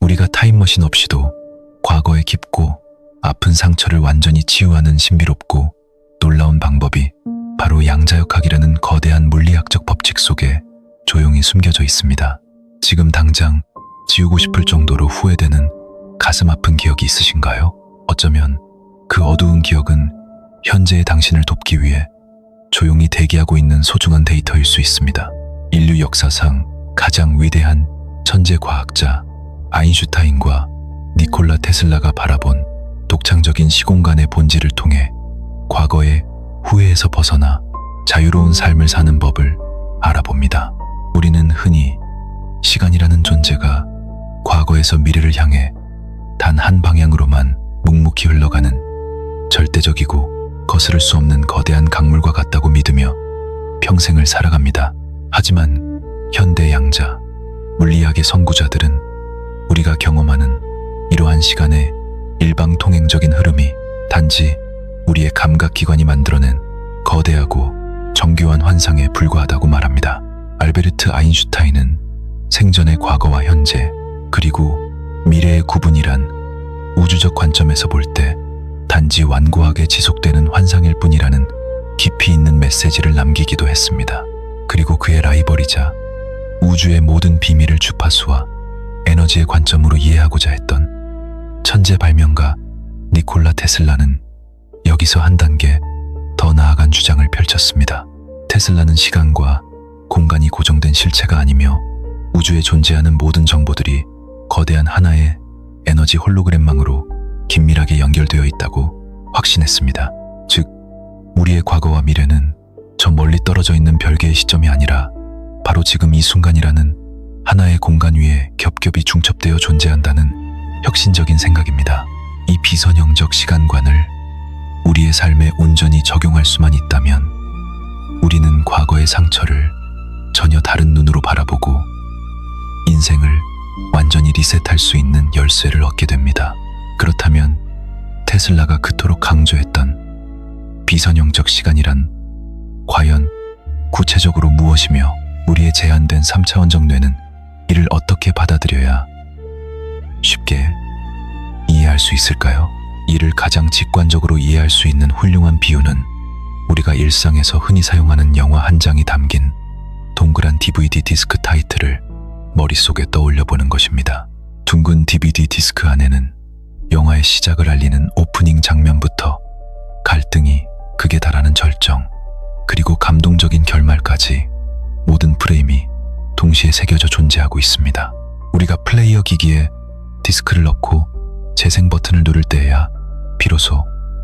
우리가 타임머신 없이도 과거의 깊고 아픈 상처를 완전히 치유하는 신비롭고 놀라운 방법이 바로 양자역학이라는 거대한 물리학적 법칙 속에 조용히 숨겨져 있습니다. 지금 당장 지우고 싶을 정도로 후회되는 가슴 아픈 기억이 있으신가요? 어쩌면 그 어두운 기억은 현재의 당신을 돕기 위해 조용히 대기하고 있는 소중한 데이터일 수 있습니다. 인류 역사상 가장 위대한 천재 과학자 아인슈타인과 니콜라 테슬라가 바라본 독창적인 시공간의 본질을 통해 과거의 후회에서 벗어나 자유로운 삶을 사는 법을 알아봅니다. 우리는 흔히 시간이라는 존재가 과거에서 미래를 향해 단 한 방향으로만 묵묵히 흘러가는 절대적이고 거스를 수 없는 거대한 강물과 같다고 믿으며 평생을 살아갑니다. 하지만 현대 양자, 물리학의 선구자들은 우리가 경험하는 이러한 시간의 일방통행적인 흐름이 단지 우리의 감각기관이 만들어낸 거대하고 정교한 환상에 불과하다고 말합니다. 알베르트 아인슈타인은 생전의 과거와 현재, 그리고 미래의 구분이란 우주적 관점에서 볼 때 단지 완고하게 지속되는 환상일 뿐이라는 깊이 있는 메시지를 남기기도 했습니다. 그리고 그의 라이벌이자 우주의 모든 비밀을 주파수와 에너지의 관점으로 이해하고자 했던 천재 발명가 니콜라 테슬라는 여기서 한 단계 더 나아간 주장을 펼쳤습니다. 테슬라는 시간과 공간이 고정된 실체가 아니며 우주에 존재하는 모든 정보들이 거대한 하나의 에너지 홀로그램망으로 긴밀하게 연결되어 있다고 확신했습니다. 즉, 우리의 과거와 미래는 저 멀리 떨어져 있는 별개의 시점이 아니라 바로 지금 이 순간이라는 하나의 공간 위에 겹겹이 중첩되어 존재한다는 혁신적인 생각입니다. 이 비선형적 시간관을 우리의 삶에 온전히 적용할 수만 있다면 우리는 과거의 상처를 전혀 다른 눈으로 바라보고 인생을 완전히 리셋할 수 있는 열쇠를 얻게 됩니다. 그렇다면 테슬라가 그토록 강조했던 비선형적 시간이란 과연 구체적으로 무엇이며 우리의 제한된 3차원적 뇌는 이를 어떻게 받아들여야 쉽게 이해할 수 있을까요? 이를 가장 직관적으로 이해할 수 있는 훌륭한 비유는 우리가 일상에서 흔히 사용하는 영화 한 장이 담긴 동그란 DVD 디스크 타이틀을 머릿속에 떠올려 보는 것입니다. 둥근 DVD 디스크 안에는 영화의 시작을 알리는 오프닝 장면부터 갈등이 극에 달하는 절정, 그리고 감동적인 결말까지 모든 프레임이 동시에 새겨져 존재하고 있습니다. 우리가 플레이어 기기에 디스크를 넣고 재생 버튼을 누를 때에야 비로소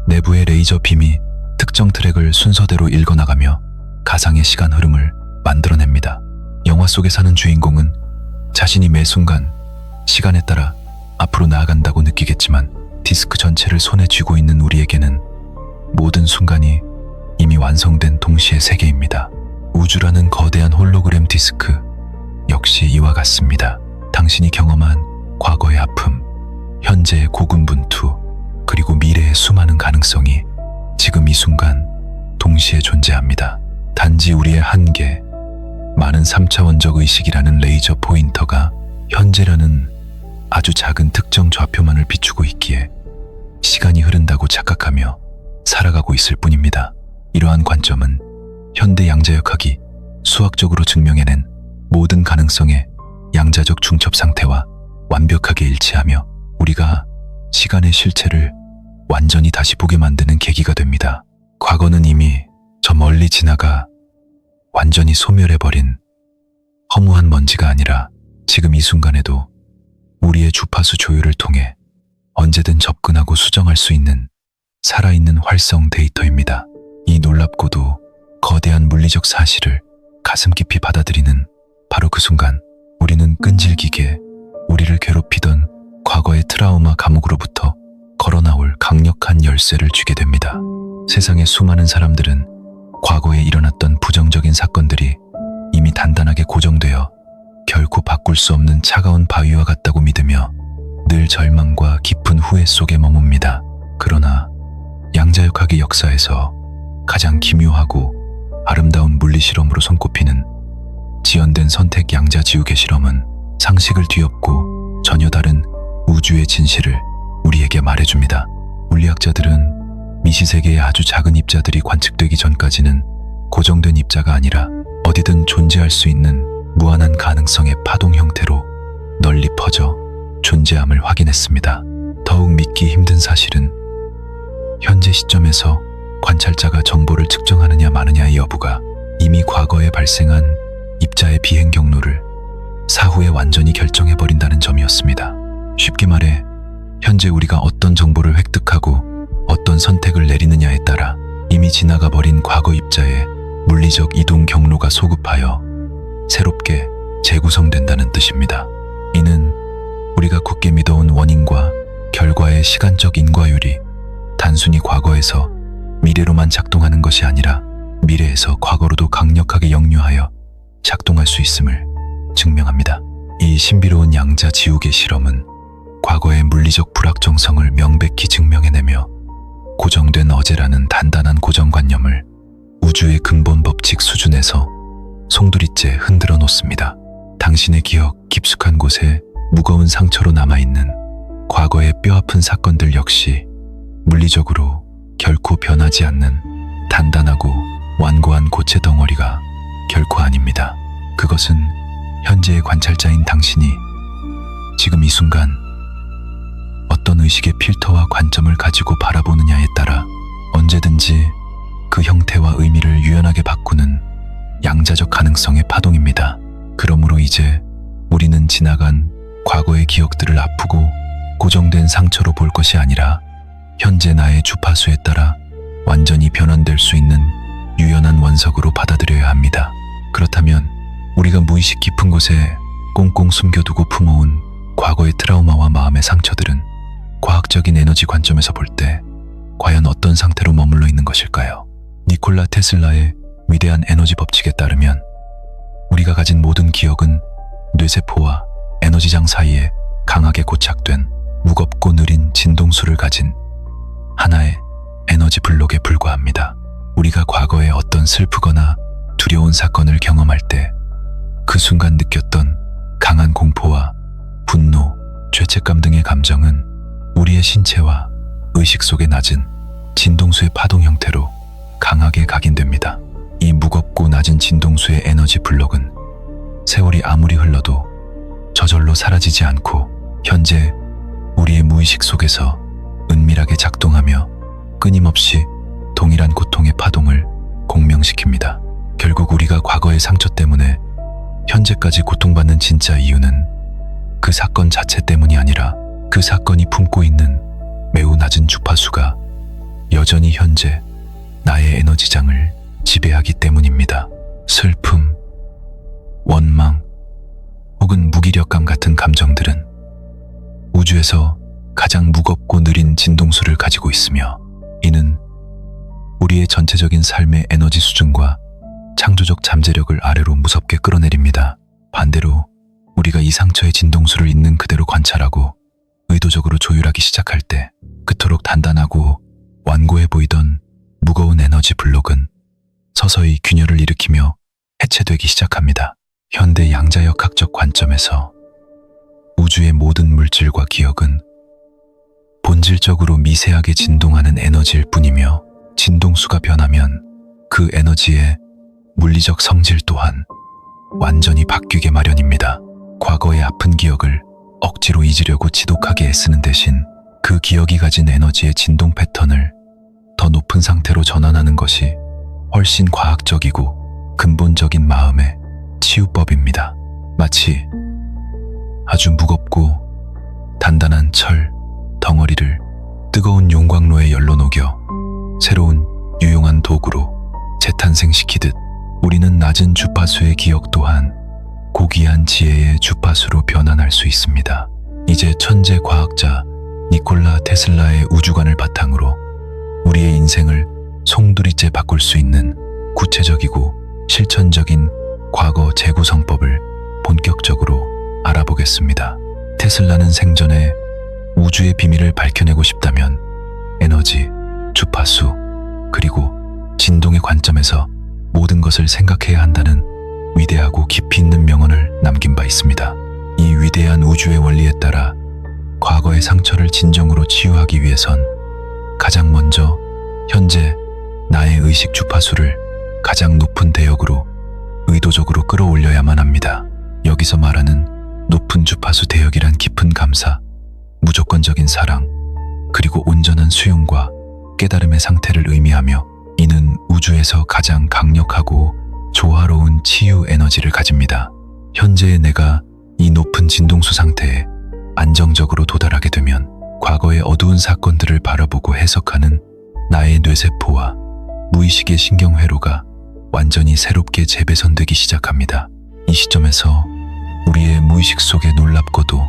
내부의 레이저 빔이 특정 트랙을 순서대로 읽어나가며 가상의 시간 흐름을 만들어냅니다. 영화 속에 사는 주인공은 자신이 매 순간 시간에 따라 앞으로 나아간다고 느끼겠지만 디스크 전체를 손에 쥐고 있는 우리에게는 모든 순간이 이미 완성된 동시의 세계입니다. 우주라는 거대한 홀로그램 디스크 역시 이와 같습니다. 당신이 경험한 과거의 아픔, 현재의 고군분투, 그리고 미래의 수많은 가능성이 지금 이 순간 동시에 존재합니다. 단지 우리의 한계, 많은 3차원적 의식이라는 레이저 포인터가 현재라는 아주 작은 특정 좌표만을 비추고 있기에 시간이 흐른다고 착각하며 살아가고 있을 뿐입니다. 이러한 관점은 현대 양자역학이 수학적으로 증명해낸 모든 가능성의 양자적 중첩 상태와 완벽하게 일치하며 우리가 시간의 실체를 완전히 다시 보게 만드는 계기가 됩니다. 과거는 이미 저 멀리 지나가 완전히 소멸해버린 허무한 먼지가 아니라 지금 이 순간에도 우리의 주파수 조율을 통해 언제든 접근하고 수정할 수 있는 살아있는 활성 데이터입니다. 이 놀랍고도 거대한 물리적 사실을 가슴 깊이 받아들이는 바로 그 순간 우리는 끈질기게 우리를 괴롭히던 과거의 트라우마 감옥으로부터 걸어나올 강력한 열쇠를 쥐게 됩니다. 세상의 수많은 사람들은 과거에 일어났던 부정적인 사건들이 이미 단단하게 고정되어 결코 바꿀 수 없는 차가운 바위와 같다고 믿으며 늘 절망과 깊은 후회 속에 머뭅니다. 그러나 양자역학의 역사에서 가장 기묘하고 아름다운 물리실험으로 손꼽히는 지연된 선택 양자 지우개 실험은 상식을 뒤엎고 전혀 다른 우주의 진실을 우리에게 말해줍니다. 물리학자들은 미시세계의 아주 작은 입자들이 관측되기 전까지는 고정된 입자가 아니라 어디든 존재할 수 있는 무한한 가능성의 파동 형태로 널리 퍼져 존재함을 확인했습니다. 더욱 믿기 힘든 사실은 현재 시점에서 관찰자가 정보를 측정하느냐 마느냐의 여부가 이미 과거에 발생한 입자의 비행 경로를 사후에 완전히 결정해버린다는 점이었습니다. 쉽게 말해 현재 우리가 어떤 정보를 획득하고 어떤 선택을 내리느냐에 따라 이미 지나가 버린 과거 입자의 물리적 이동 경로가 소급하여 새롭게 재구성된다는 뜻입니다. 이는 우리가 굳게 믿어온 원인과 결과의 시간적 인과율이 단순히 과거에서 미래로만 작동하는 것이 아니라 미래에서 과거로도 강력하게 역류하여 작동할 수 있음을 증명합니다. 이 신비로운 양자 지우개 실험은 과거의 물리적 불확정성을 명백히 증명해내며 고정된 어제라는 단단한 고정관념을 우주의 근본 법칙 수준에서 송두리째 흔들어 놓습니다. 당신의 기억 깊숙한 곳에 무거운 상처로 남아있는 과거의 뼈아픈 사건들 역시 물리적으로 결코 변하지 않는 단단하고 완고한 고체 덩어리가 결코 아닙니다. 그것은 현재의 관찰자인 당신이 지금 이 순간 어떤 의식의 필터와 관점을 가지고 바라보느냐에 따라 언제든지 그 형태와 의미를 유연하게 바꾸는 양자적 가능성의 파동입니다. 그러므로 이제 우리는 지나간 과거의 기억들을 아프고 고정된 상처로 볼 것이 아니라 현재 나의 주파수에 따라 완전히 변환될 수 있는 유연한 원석으로 받아들여야 합니다. 그렇다면 우리가 무의식 깊은 곳에 꽁꽁 숨겨두고 품어온 과거의 트라우마와 마음의 상처들은 과학적인 에너지 관점에서 볼 때 과연 어떤 상태로 머물러 있는 것일까요? 니콜라 테슬라의 위대한 에너지 법칙에 따르면 우리가 가진 모든 기억은 뇌세포와 에너지장 사이에 강하게 고착된 무겁고 느린 진동수를 가진 하나의 에너지 블록에 불과합니다. 우리가 과거에 어떤 슬프거나 두려운 사건을 경험할 때 그 순간 느꼈던 강한 공포와 분노, 죄책감 등의 감정은 우리의 신체와 의식 속에 낮은 진동수의 파동 형태로 강하게 각인됩니다. 이 무겁고 낮은 진동수의 에너지 블록은 세월이 아무리 흘러도 저절로 사라지지 않고 현재 우리의 무의식 속에서 은밀하게 작동하며 끊임없이 동일한 고통의 파동을 공명시킵니다. 결국 우리가 과거의 상처 때문에 현재까지 고통받는 진짜 이유는 그 사건 자체 때문이 아니라 그 사건이 품고 있는 매우 낮은 주파수가 여전히 현재 나의 에너지장을 지배하기 때문입니다. 슬픔, 원망, 혹은 무기력감 같은 감정들은 우주에서 가장 무겁고 느린 진동수를 가지고 있으며 이는 우리의 전체적인 삶의 에너지 수준과 창조적 잠재력을 아래로 무섭게 끌어내립니다. 반대로 우리가 이 상처의 진동수를 있는 그대로 관찰하고 의도적으로 조율하기 시작할 때 그토록 단단하고 완고해 보이던 무거운 에너지 블록은 서서히 균열을 일으키며 해체되기 시작합니다. 현대 양자역학적 관점에서 우주의 모든 물질과 기억은 본질적으로 미세하게 진동하는 에너지일 뿐이며 진동수가 변하면 그 에너지의 물리적 성질 또한 완전히 바뀌게 마련입니다. 과거의 아픈 기억을 억지로 잊으려고 지독하게 애쓰는 대신 그 기억이 가진 에너지의 진동 패턴을 더 높은 상태로 전환하는 것이 훨씬 과학적이고 근본적인 마음의 치유법입니다. 마치 아주 무겁고 단단한 철 덩어리를 뜨거운 용광로에 열로 녹여 새로운 유용한 도구로 재탄생시키듯 우리는 낮은 주파수의 기억 또한 고귀한 지혜의 주파수로 변환할 수 있습니다. 이제 천재 과학자 니콜라 테슬라의 우주관을 바탕으로 우리의 인생을 송두리째 바꿀 수 있는 구체적이고 실천적인 과거 재구성법을 본격적으로 알아보겠습니다. 테슬라는 생전에 우주의 비밀을 밝혀내고 싶다면 에너지, 주파수, 그리고 진동의 관점에서 모든 것을 생각해야 한다는 위대하고 깊이 있는 명언을 남긴 바 있습니다. 이 위대한 우주의 원리에 따라 과거의 과거의 상처를 진정으로 치유하기 위해선 가장 먼저 현재 나의 의식 주파수를 가장 높은 대역으로 의도적으로 끌어올려야만 합니다. 여기서 말하는 높은 주파수 대역이란 깊은 감사, 무조건적인 사랑, 그리고 온전한 수용과 깨달음의 상태를 의미하며, 이는 우주에서 가장 강력하고 조화로운 치유 에너지를 가집니다. 현재의 내가 이 높은 진동수 상태에 안정적으로 도달하게 되면 과거의 어두운 사건들을 바라보고 해석하는 나의 뇌세포와 무의식의 신경회로가 완전히 새롭게 재배선되기 시작합니다. 이 시점에서 우리의 무의식 속에 놀랍고도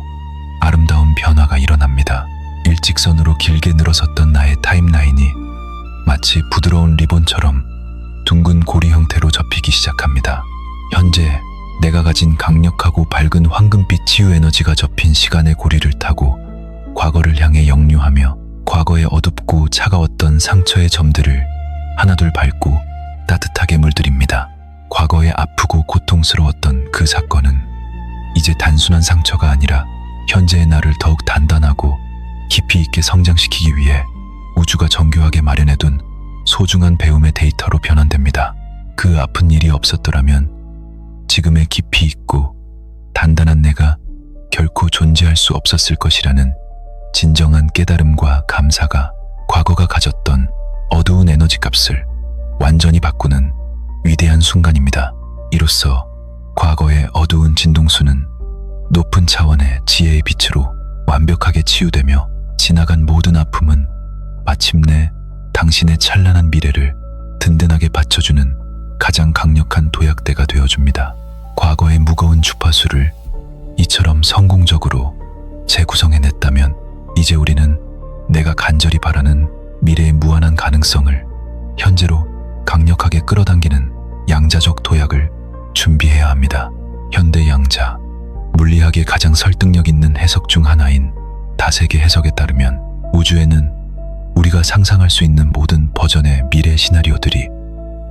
아름다운 변화가 일어납니다. 일직선으로 길게 늘어섰던 나의 타임라인이 마치 부드러운 리본처럼 둥근 고리 형태로 접히기 시작합니다. 현재 내가 가진 강력하고 밝은 황금빛 치유 에너지가 접힌 시간의 고리를 타고 과거를 향해 역류하며 과거의 어둡고 차가웠던 상처의 점들을 하나둘 밟고 따뜻하게 물들입니다. 과거에 아프고 고통스러웠던 그 사건은 이제 단순한 상처가 아니라 현재의 나를 더욱 단단하고 깊이 있게 성장시키기 위해 우주가 정교하게 마련해둔 소중한 배움의 데이터로 변환됩니다. 그 아픈 일이 없었더라면 지금의 깊이 있고 단단한 내가 결코 존재할 수 없었을 것이라는 진정한 깨달음과 감사가 과거가 가졌던 어두운 에너지 값을 완전히 바꾸는 위대한 순간입니다. 이로써 과거의 어두운 진동수는 높은 차원의 지혜의 빛으로 완벽하게 치유되며 지나간 모든 아픔은 마침내 당신의 찬란한 미래를 든든하게 받쳐주는 가장 강력한 도약대가 되어줍니다. 과거의 무거운 주파수를 이처럼 성공적으로 재구성해냈다면 이제 우리는 내가 간절히 바라는 미래의 무한한 가능성을 현재로 강력하게 끌어당기는 양자적 도약을 준비해야 합니다. 현대 양자, 물리학의 가장 설득력 있는 해석 중 하나인 다세계 해석에 따르면 우주에는 우리가 상상할 수 있는 모든 버전의 미래 시나리오들이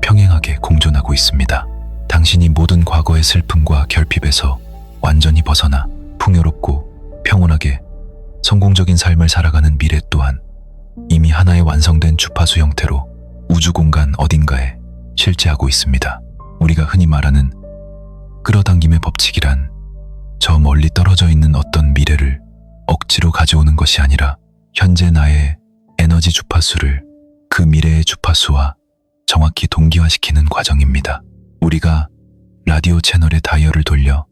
평행하게 공존하고 있습니다. 당신이 모든 과거의 슬픔과 결핍에서 완전히 벗어나 풍요롭고 평온하게 성공적인 삶을 살아가는 미래 또한 이미 하나의 완성된 주파수 형태로 우주 공간 어딘가에 실제하고 있습니다. 우리가 흔히 말하는 끌어당김의 법칙이란 저 멀리 떨어져 있는 어떤 미래를 억지로 가져오는 것이 아니라 현재 나의 에너지 주파수를 그 미래의 주파수와 정확히 동기화시키는 과정입니다. 우리가 라디오 채널의 다이얼을 돌려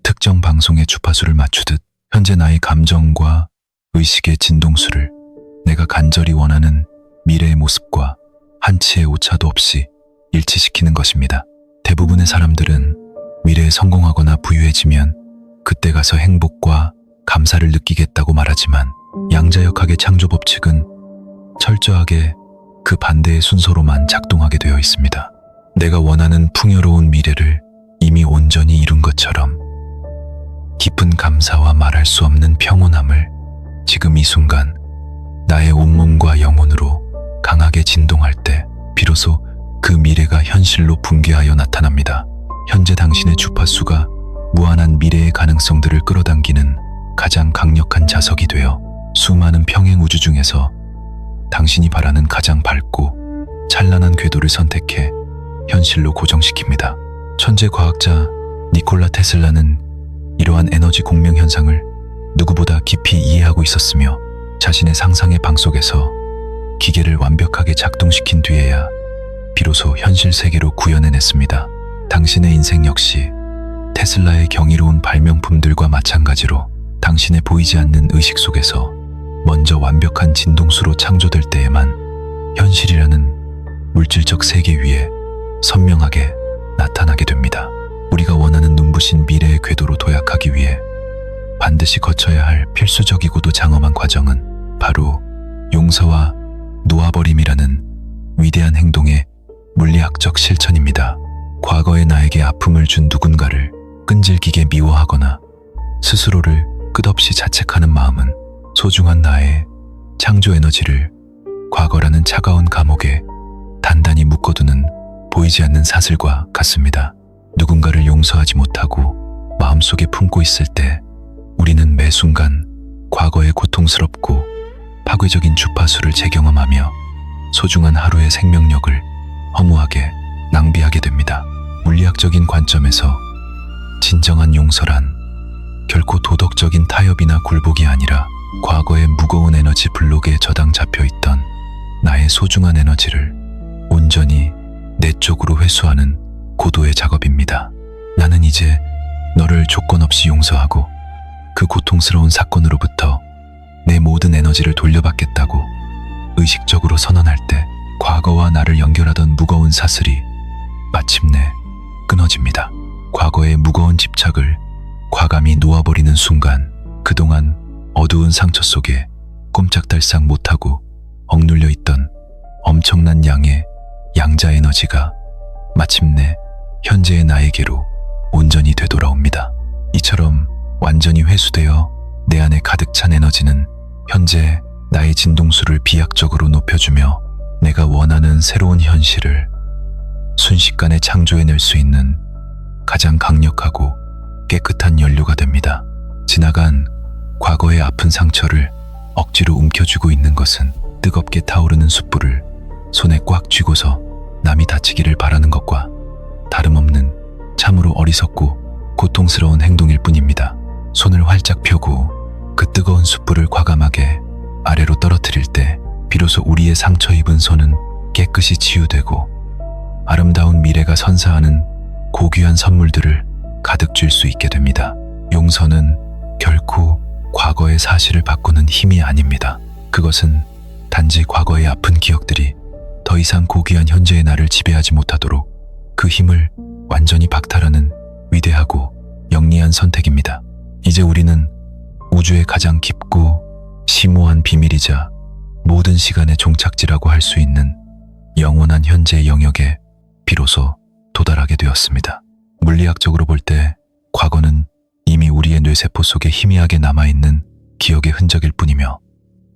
특정 방송의 주파수를 맞추듯 현재 나의 감정과 의식의 진동수를 내가 간절히 원하는 미래의 모습과 한치의 오차도 없이 일치시키는 것입니다. 대부분의 사람들은 미래에 성공하거나 부유해지면 그때 가서 행복과 감사를 느끼겠다고 말하지만 양자역학의 창조 법칙은 철저하게 그 반대의 순서로만 작동하게 되어 있습니다. 내가 원하는 풍요로운 미래를 이미 온전히 이룬 것처럼 깊은 감사와 말할 수 없는 평온함을 지금 이 순간 나의 온몸과 영혼으로 강하게 진동할 때 비로소 그 미래가 현실로 붕괴하여 나타납니다. 현재 당신의 주파수가 무한한 미래의 가능성들을 끌어당기는 가장 강력한 자석이 되어 수많은 평행 우주 중에서 당신이 바라는 가장 밝고 찬란한 궤도를 선택해 현실로 고정시킵니다. 천재 과학자 니콜라 테슬라는 이러한 에너지 공명 현상을 누구보다 깊이 이해하고 있었으며 자신의 상상의 방 속에서 기계를 완벽하게 작동시킨 뒤에야 비로소 현실 세계로 구현해냈습니다. 당신의 인생 역시 테슬라의 경이로운 발명품들과 마찬가지로 당신의 보이지 않는 의식 속에서 먼저 완벽한 진동수로 창조될 때에만 현실이라는 물질적 세계 위에 선명하게 나타나게 됩니다. 우리가 원하는 눈부신 미래의 궤도로 도약하기 위해 반드시 거쳐야 할 필수적이고도 장엄한 과정은 바로 용서와 놓아버림이라는 위대한 행동의 물리학적 실천입니다. 과거의 나에게 아픔을 준 누군가를 끈질기게 미워하거나 스스로를 끝없이 자책하는 마음은 소중한 나의 창조 에너지를 과거라는 차가운 감옥에 단단히 묶어두는 보이지 않는 사슬과 같습니다. 누군가를 용서하지 못하고 마음속에 품고 있을 때 우리는 매 순간 과거의 고통스럽고 파괴적인 주파수를 재경험하며 소중한 하루의 생명력을 허무하게 낭비하게 됩니다. 물리학적인 관점에서 진정한 용서란 결코 도덕적인 타협이나 굴복이 아니라 과거의 무거운 에너지 블록에 저당 잡혀 있던 나의 소중한 에너지를 온전히 내 쪽으로 회수하는 고도의 작업입니다. 나는 이제 너를 조건 없이 용서하고 그 고통스러운 사건으로부터 내 모든 에너지를 돌려받겠다고 의식적으로 선언할 때 과거와 나를 연결하던 무거운 사슬이 마침내 끊어집니다. 과거의 무거운 집착을 과감히 놓아버리는 순간 그동안 어두운 상처 속에 꼼짝달싹 못하고 억눌려 있던 엄청난 양의 양자 에너지가 마침내 현재의 나에게로 온전히 되돌아옵니다. 이처럼 완전히 회수되어 내 안에 가득 찬 에너지는 현재 나의 진동수를 비약적으로 높여주며 내가 원하는 새로운 현실을 순식간에 창조해낼 수 있는 가장 강력하고 깨끗한 연료가 됩니다. 지나간 과거의 아픈 상처를 억지로 움켜쥐고 있는 것은 뜨겁게 타오르는 숯불을 손에 꽉 쥐고서 남이 다치기를 바라는 것과 다름없는 참으로 어리석고 고통스러운 행동일 뿐입니다. 손을 활짝 펴고 그 뜨거운 숯불을 과감하게 아래로 떨어뜨릴 때 비로소 우리의 상처 입은 손은 깨끗이 치유되고 아름다운 미래가 선사하는 고귀한 선물들을 가득 줄 수 있게 됩니다. 용서는 결코 과거의 사실을 바꾸는 힘이 아닙니다. 그것은 단지 과거의 아픈 기억들이 더 이상 고귀한 현재의 나를 지배하지 못하도록 그 힘을 완전히 박탈하는 위대하고 영리한 선택입니다. 이제 우리는 우주의 가장 깊고 심오한 비밀이자 모든 시간의 종착지라고 할 수 있는 영원한 현재의 영역에 비로소 도달하게 되었습니다. 물리학적으로 볼 때 과거는 이미 우리의 뇌세포 속에 희미하게 남아있는 기억의 흔적일 뿐이며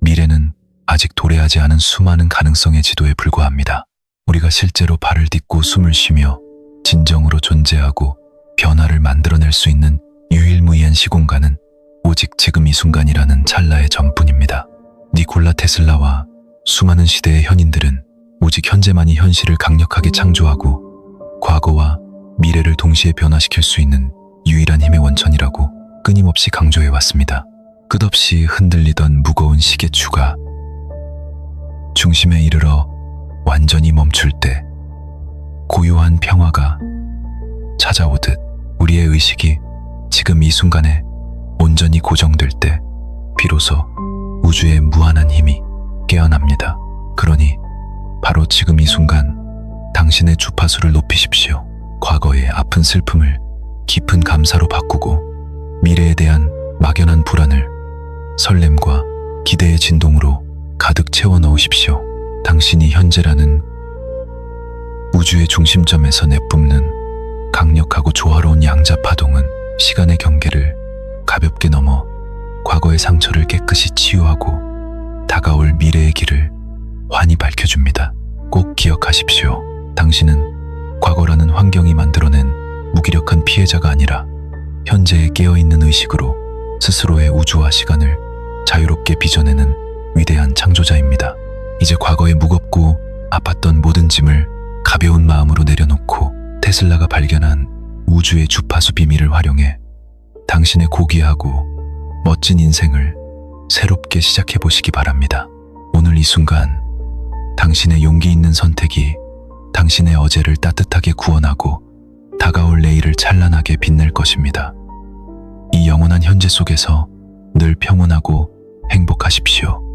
미래는 아직 도래하지 않은 수많은 가능성의 지도에 불과합니다. 우리가 실제로 발을 딛고 숨을 쉬며 진정으로 존재하고 변화를 만들어낼 수 있는 유일무이한 시공간은 오직 지금 이 순간이라는 찰나의 점뿐입니다. 니콜라 테슬라와 수많은 시대의 현인들은 오직 현재만이 현실을 강력하게 창조하고 과거와 미래를 동시에 변화시킬 수 있는 유일한 힘의 원천이라고 끊임없이 강조해왔습니다. 끝없이 흔들리던 무거운 시계추가 중심에 이르러 완전히 멈출 때 고요한 평화가 찾아오듯 우리의 의식이 지금 이 순간에 온전히 고정될 때 비로소 우주의 무한한 힘이 깨어납니다. 그러니 바로 지금 이 순간 당신의 주파수를 높이십시오. 과거의 아픈 슬픔을 깊은 감사로 바꾸고 미래에 대한 막연한 불안을 설렘과 기대의 진동으로 가득 채워 넣으십시오. 당신이 현재라는 우주의 중심점에서 내뿜는 강력하고 조화로운 양자 파동은 시간의 경계를 가볍게 넘어 과거의 상처를 깨끗이 치유하고 다가올 미래의 길을 환히 밝혀줍니다. 꼭 기억하십시오. 당신은 과거라는 환경이 만들어낸 무기력한 피해자가 아니라 현재에 깨어있는 의식으로 스스로의 우주와 시간을 자유롭게 빚어내는 위대한 창조자입니다. 이제 과거의 무겁고 아팠던 모든 짐을 가벼운 마음으로 내려놓고 테슬라가 발견한 우주의 주파수 비밀을 활용해 당신의 고귀하고 멋진 인생을 새롭게 시작해 보시기 바랍니다. 오늘 이 순간 당신의 용기 있는 선택이 당신의 어제를 따뜻하게 구원하고 다가올 내일을 찬란하게 빛낼 것입니다. 이 영원한 현재 속에서 늘 평온하고 행복하십시오.